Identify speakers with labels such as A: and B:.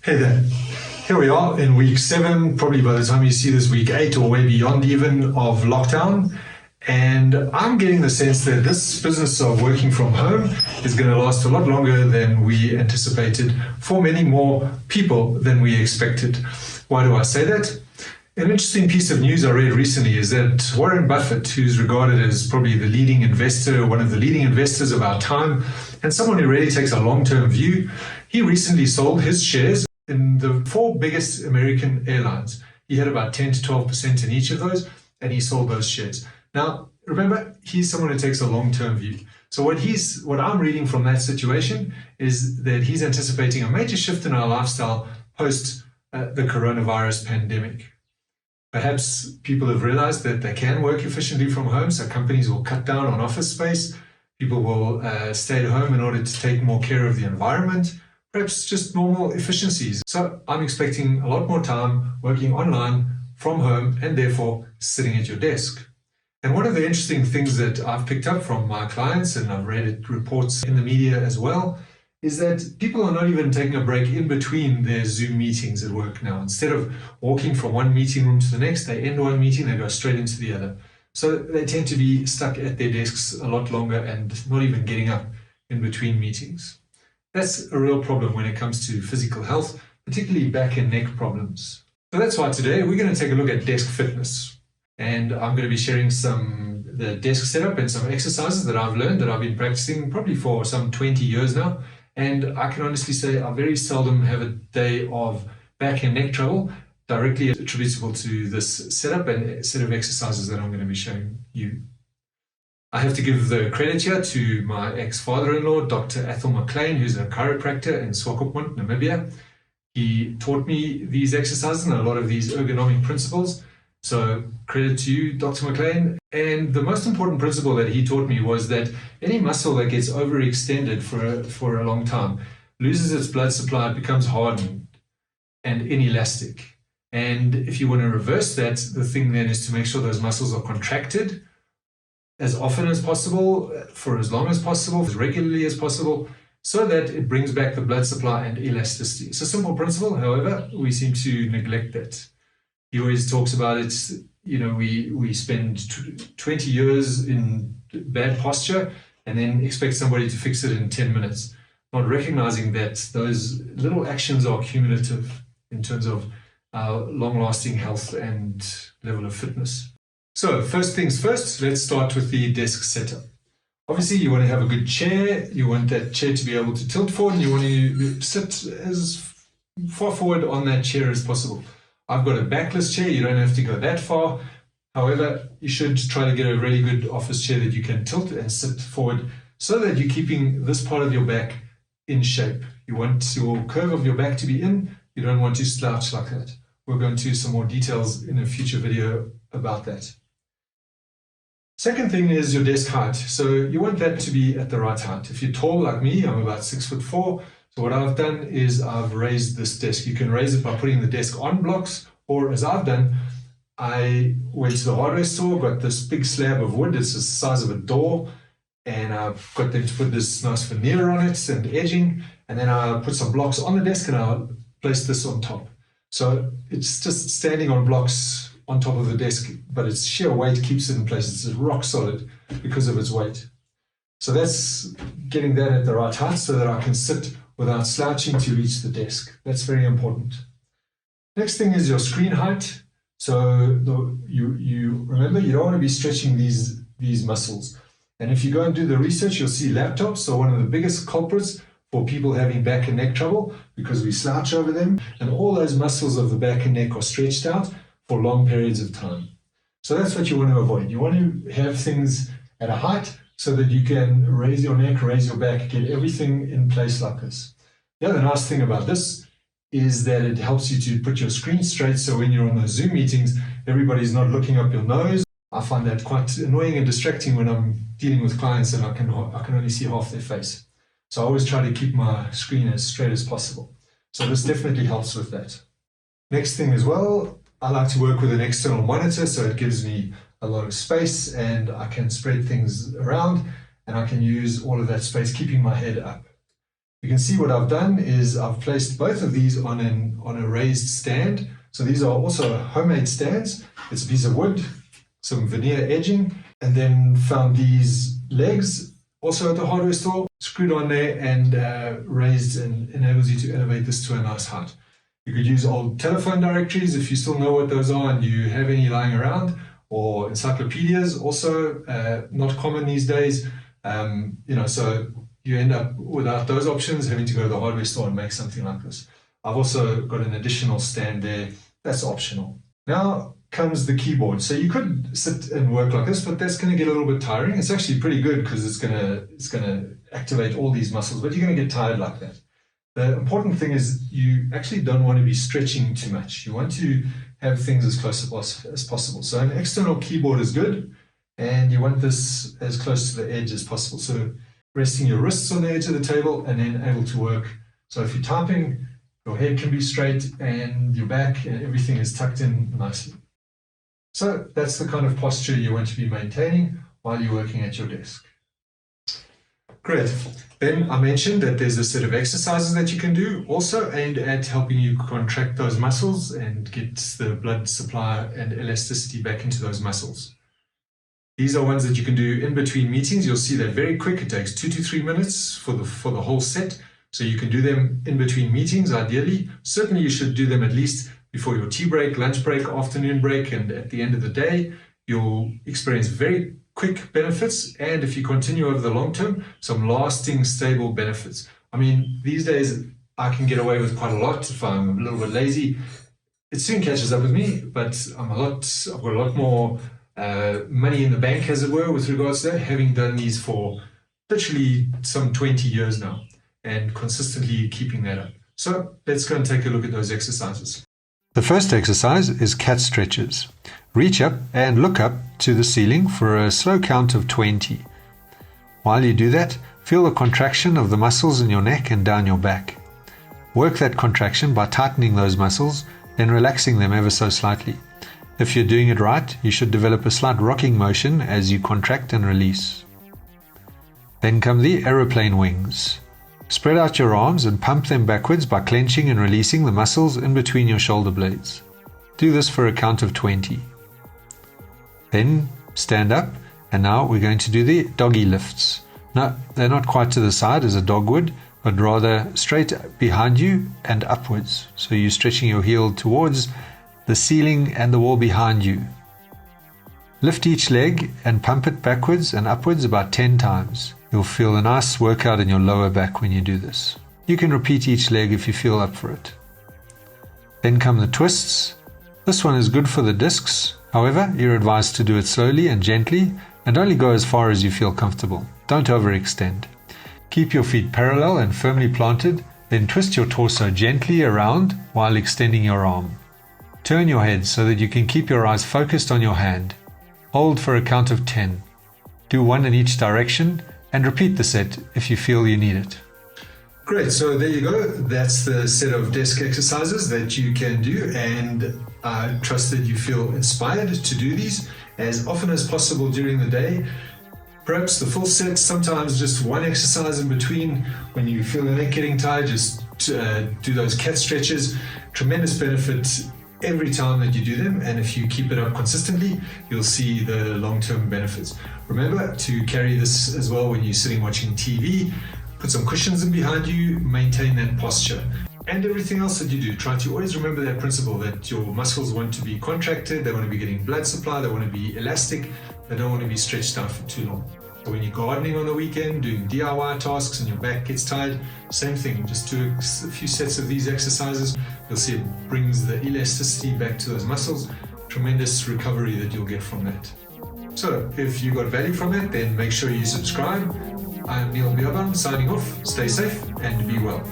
A: Hey there. Here we are in week 7, probably by the time you see this, week 8 or way beyond even of lockdown. And I'm getting the sense that this business of working from home is going to last a lot longer than we anticipated for many more people than we expected. Why do I say that? An interesting piece of news I read recently is that Warren Buffett, who's regarded as probably the leading investor, one of the leading investors of our time, and someone who really takes a long-term view, he recently sold his shares in the 4 biggest American airlines. He had about 10 to 12% in each of those, and he sold those shares. Now, remember, he's someone who takes a long-term view. So what I'm reading from that situation is that he's anticipating a major shift in our lifestyle post the coronavirus pandemic. Perhaps people have realized that they can work efficiently from home, so companies will cut down on office space. People will stay at home in order to take more care of the environment. Perhaps just normal efficiencies. So I'm expecting a lot more time working online from home and therefore sitting at your desk. And one of the interesting things that I've picked up from my clients, and I've read reports in the media as well, is that people are not even taking a break in between their Zoom meetings at work now. Instead of walking from one meeting room to the next, they end one meeting, they go straight into the other. So they tend to be stuck at their desks a lot longer and not even getting up in between meetings. That's a real problem when it comes to physical health, particularly back and neck problems. So that's why today we're going to take a look at desk fitness. And I'm going to be sharing the desk setup and some exercises that I've learned that I've been practicing probably for some 20 years now. And I can honestly say I very seldom have a day of back and neck trouble directly attributable to this setup and set of exercises that I'm going to be showing you. I have to give the credit here to my ex-father-in-law, Dr. Athol McLean, who's a chiropractor in Swakopmund, Namibia. He taught me these exercises and a lot of these ergonomic principles. So credit to you, Dr. McLean. And the most important principle that he taught me was that any muscle that gets overextended for a long time loses its blood supply, it becomes hardened and inelastic. And if you want to reverse that, the thing then is to make sure those muscles are contracted as often as possible, for as long as possible, as regularly as possible, so that it brings back the blood supply and elasticity. It's a simple principle, however, we seem to neglect that. He always talks about it, we spend 20 years in bad posture and then expect somebody to fix it in 10 minutes, not recognizing that those little actions are cumulative in terms of our long-lasting health and level of fitness. So first things first, let's start with the desk setup. Obviously, you want to have a good chair. You want that chair to be able to tilt forward, and you want to sit as far forward on that chair as possible. I've got a backless chair. You don't have to go that far. However, you should try to get a really good office chair that you can tilt and sit forward so that you're keeping this part of your back in shape. You want your curve of your back to be in. You don't want to slouch like that. We'll go into some more details in a future video about that. Second thing is your desk height. So you want that to be at the right height. If you're tall like me, I'm about 6'4". So what I've done is I've raised this desk. You can raise it by putting the desk on blocks, or as I've done, I went to the hardware store, got this big slab of wood. It's the size of a door, and I've got them to put this nice veneer on it and edging, and then I put some blocks on the desk and I placed this on top. So it's just standing on blocks on top of the desk, but its sheer weight keeps it in place. It's rock solid because of its weight. So that's getting that at the right height so that I can sit without slouching to reach the desk. That's very important. Next thing is your screen height. So you remember, you don't want to be stretching these muscles. And if you go and do the research, you'll see laptops are one of the biggest culprits for people having back and neck trouble because we slouch over them, and all those muscles of the back and neck are stretched out for long periods of time. So that's what you want to avoid. You want to have things at a height so that you can raise your neck, raise your back, get everything in place like this. The other nice thing about this is that it helps you to put your screen straight, so when you're on those Zoom meetings, everybody's not looking up your nose. I find that quite annoying and distracting when I'm dealing with clients and I can only see half their face. So I always try to keep my screen as straight as possible. So this definitely helps with that. Next thing as well, I like to work with an external monitor, so it gives me a lot of space and I can spread things around and I can use all of that space keeping my head up. You can see what I've done is I've placed both of these on a raised stand. So these are also homemade stands. It's a piece of wood, some veneer edging, and then found these legs also at the hardware store, screwed on there and raised, and enables you to elevate this to a nice height. You could use old telephone directories if you still know what those are and you have any lying around, or encyclopedias, also not common these days. So you end up without those options, having to go to the hardware store and make something like this. I've also got an additional stand there. That's optional. Now comes the keyboard. So you could sit and work like this, but that's going to get a little bit tiring. It's actually pretty good because it's going to activate all these muscles, but you're going to get tired like that. The important thing is you actually don't want to be stretching too much. You want to have things as close as possible. So an external keyboard is good, and you want this as close to the edge as possible. So resting your wrists on the edge of the table and then able to work. So if you're typing, your head can be straight and your back and everything is tucked in nicely. So that's the kind of posture you want to be maintaining while you're working at your desk. Great. Then I mentioned that there's a set of exercises that you can do, also aimed at helping you contract those muscles and get the blood supply and elasticity back into those muscles. These are ones that you can do in between meetings. You'll see they're very quick. It takes 2 to 3 minutes for the whole set. So you can do them in between meetings, ideally. Certainly you should do them at least before your tea break, lunch break, afternoon break, and at the end of the day. You'll experience very quick benefits, and if you continue over the long term, some lasting, stable benefits. I mean, these days I can get away with quite a lot if I'm a little bit lazy. It soon catches up with me, but I've got a lot more money in the bank, as it were, with regards to that, having done these for literally some 20 years now and consistently keeping that up. So let's go and take a look at those exercises.
B: The first exercise is cat stretches. Reach up and look up to the ceiling for a slow count of 20. While you do that, feel the contraction of the muscles in your neck and down your back. Work that contraction by tightening those muscles, then relaxing them ever so slightly. If you're doing it right, you should develop a slight rocking motion as you contract and release. Then come the aeroplane wings. Spread out your arms and pump them backwards by clenching and releasing the muscles in between your shoulder blades. Do this for a count of 20. Then stand up, and now we're going to do the doggy lifts. No, they're not quite to the side as a dog would, but rather straight behind you and upwards. So you're stretching your heel towards the ceiling and the wall behind you. Lift each leg and pump it backwards and upwards about 10 times. You'll feel a nice workout in your lower back when you do this. You can repeat each leg if you feel up for it. Then come the twists. This one is good for the discs. However, you're advised to do it slowly and gently and only go as far as you feel comfortable. Don't overextend. Keep your feet parallel and firmly planted, then twist your torso gently around while extending your arm. Turn your head so that you can keep your eyes focused on your hand. Hold for a count of 10. Do one in each direction and repeat the set if you feel you need it.
A: Great, so there you go. That's the set of desk exercises that you can do, and I trust that you feel inspired to do these as often as possible during the day. Perhaps the full set, sometimes just one exercise in between. When you feel the neck getting tired, just do those cat stretches. Tremendous benefit every time that you do them, and if you keep it up consistently, you'll see the long-term benefits. Remember to carry this as well when you're sitting watching TV. Put some cushions in behind you, maintain that posture. And everything else that you do, try to always remember that principle that your muscles want to be contracted, they want to be getting blood supply, they want to be elastic, they don't want to be stretched out for too long. So when you're gardening on the weekend, doing DIY tasks and your back gets tired, same thing, just do a few sets of these exercises. You'll see it brings the elasticity back to those muscles. Tremendous recovery that you'll get from that. So if you got value from it, then make sure you subscribe. I'm Neil Biaban, signing off. Stay safe and be well.